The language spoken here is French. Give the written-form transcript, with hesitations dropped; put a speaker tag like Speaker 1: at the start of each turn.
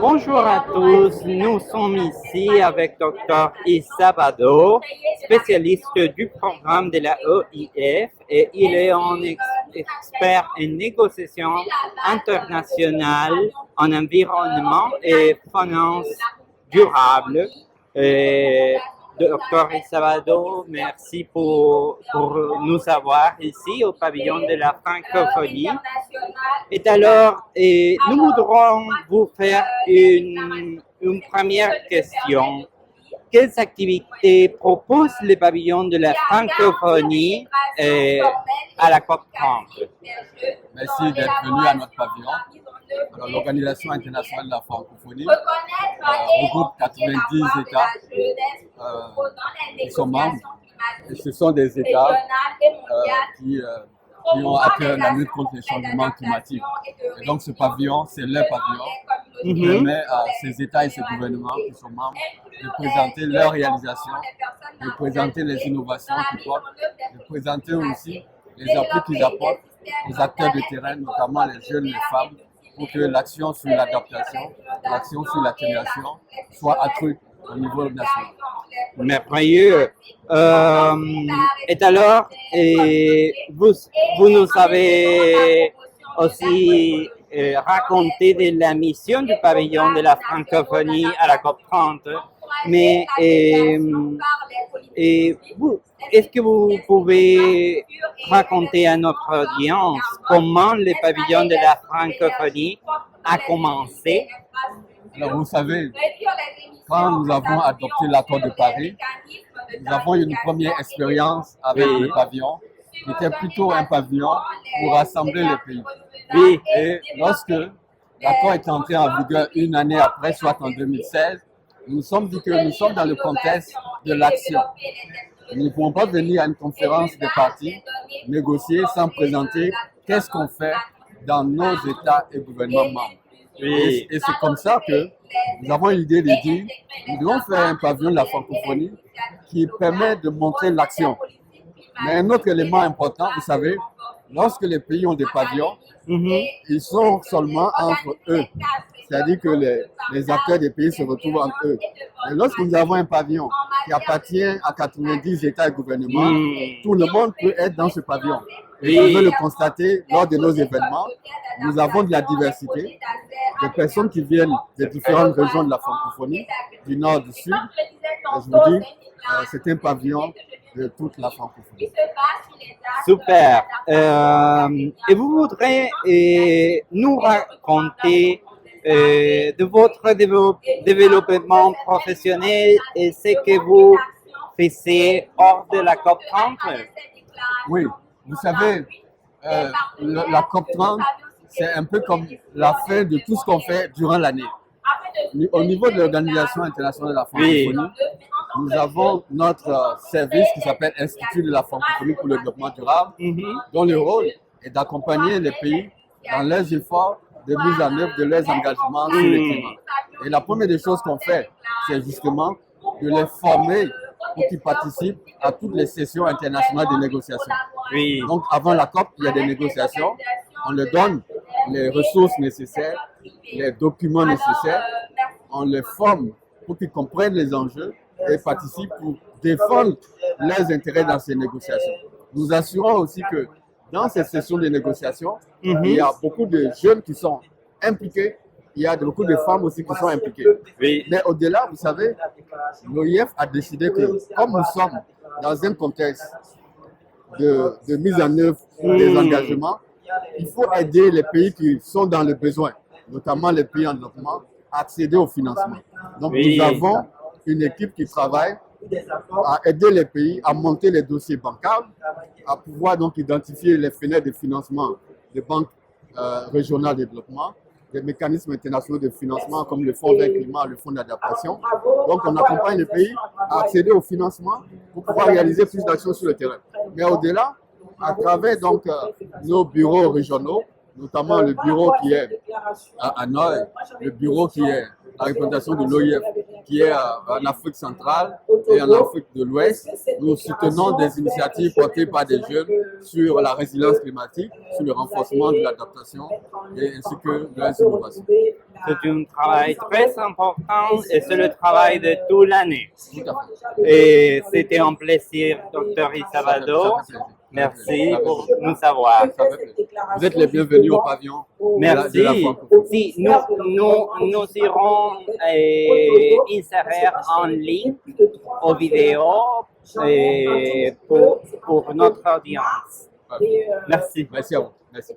Speaker 1: Bonjour à tous, nous sommes ici avec Dr. Issa Bado, spécialiste du programme de la OIF et il est un expert en négociation internationale en environnement et finance durable. Dr. Issa Bado, merci pour nous avoir ici au pavillon de la francophonie. Et alors, nous voudrons vous faire une première question. Quelles activités propose le pavillon de la francophonie à la COP 30?
Speaker 2: Merci d'être venu à notre pavillon. Alors, l'Organisation internationale de la francophonie regroupe 90 États qui sont membres. Et ce sont des États qui ont atteint la lutte contre les changements climatiques. Et donc ce pavillon, c'est le pavillon qui permet à ces États et ces gouvernements qui sont membres de présenter leurs réalisations, de présenter les innovations qu'ils portent, de présenter aussi les appuis qu'ils apportent aux acteurs de terrain, notamment les jeunes, les femmes, pour que l'action sur l'adaptation, l'action sur l'atténuation soit accrue au niveau national.
Speaker 1: Merveilleux. Et alors, vous nous avez aussi raconté de la mission du pavillon de la francophonie à la COP 30, mais est-ce que vous pouvez raconter à notre audience comment le pavillon de la francophonie a commencé?
Speaker 2: Alors, vous savez, quand nous avons adopté l'accord de Paris, nous avons eu une première expérience avec le pavillon, qui était plutôt un pavillon pour rassembler les pays.
Speaker 1: Oui.
Speaker 2: Et lorsque l'accord est entré en vigueur une année après, soit en 2016, nous nous sommes dit que nous sommes dans le contexte de l'action. Nous ne pouvons pas venir à une conférence des partis, négocier sans présenter qu'est-ce qu'on fait dans nos États et gouvernements membres.
Speaker 1: Oui.
Speaker 2: Et c'est comme ça que nous avons l'idée de dire, nous devons faire un pavillon de la francophonie qui permet de montrer l'action. Mais un autre élément important, vous savez, lorsque les pays ont des pavillons, ils sont seulement entre eux. C'est-à-dire que les acteurs des pays se retrouvent entre eux. Et lorsque nous avons un pavillon qui appartient à 90 États et gouvernements, tout le monde peut être dans ce pavillon. Et on peut le constater lors de nos événements. Nous avons de la diversité, des personnes qui viennent des différentes régions de la francophonie, du nord, du sud. Et je vous dis, c'est un pavillon de toute la francophonie.
Speaker 1: Super. Et vous voudrez nous raconter de votre développement professionnel et ce que vous faites hors de la COP 30?
Speaker 2: Oui, vous savez, la COP 30, c'est un peu comme la fin de tout ce qu'on fait durant l'année. Au niveau de l'Organisation internationale de la francophonie, nous avons notre service qui s'appelle Institut de la francophonie pour le développement durable, dont le rôle est d'accompagner les pays dans leurs efforts de mise en œuvre de leurs engagements sur le climat. Et la première des choses qu'on fait, c'est justement de les former pour qu'ils participent à toutes les sessions internationales de négociation.
Speaker 1: Oui.
Speaker 2: Donc avant la COP, il y a des négociations, on leur donne les ressources nécessaires, les documents nécessaires, on les forme pour qu'ils comprennent les enjeux et participent pour défendre leurs intérêts dans ces négociations. Nous assurons aussi que dans ces sessions de négociation, il y a beaucoup de jeunes qui sont impliqués, il y a beaucoup de femmes aussi qui sont impliquées.
Speaker 1: Oui.
Speaker 2: Mais au-delà, vous savez, l'OIF a décidé que comme nous sommes dans un contexte de mise en œuvre des engagements, il faut aider les pays qui sont dans le besoin, notamment les pays en développement, à accéder au financement. Donc nous avons une équipe qui travaille à aider les pays à monter les dossiers bancaires, à pouvoir donc identifier les fenêtres de financement des banques régionales de développement, des mécanismes internationaux de financement comme le Fonds vert climat, le Fonds d'adaptation. Donc on accompagne les pays à accéder au financement pour pouvoir réaliser plus d'actions sur le terrain. Mais au-delà, à travers donc nos bureaux régionaux, notamment le bureau qui est à Hanoï, le bureau qui est la représentation de l'OIF, qui est en Afrique centrale et en Afrique de l'Ouest. Nous soutenons des initiatives portées par des jeunes sur la résilience climatique, sur le renforcement de l'adaptation et ainsi que de leurs innovations.
Speaker 1: C'est un travail très important et c'est le travail de toute l'année.
Speaker 2: Tout à fait.
Speaker 1: Et c'était un plaisir, docteur Isabado. Merci pour nous avoir.
Speaker 2: Ça fait plaisir. Vous êtes les bienvenus au pavillon
Speaker 1: Merci.
Speaker 2: de la francophonie.
Speaker 1: Si, nous irons insérer en ligne aux vidéos pour notre audience. Merci.
Speaker 2: Merci à vous. Merci.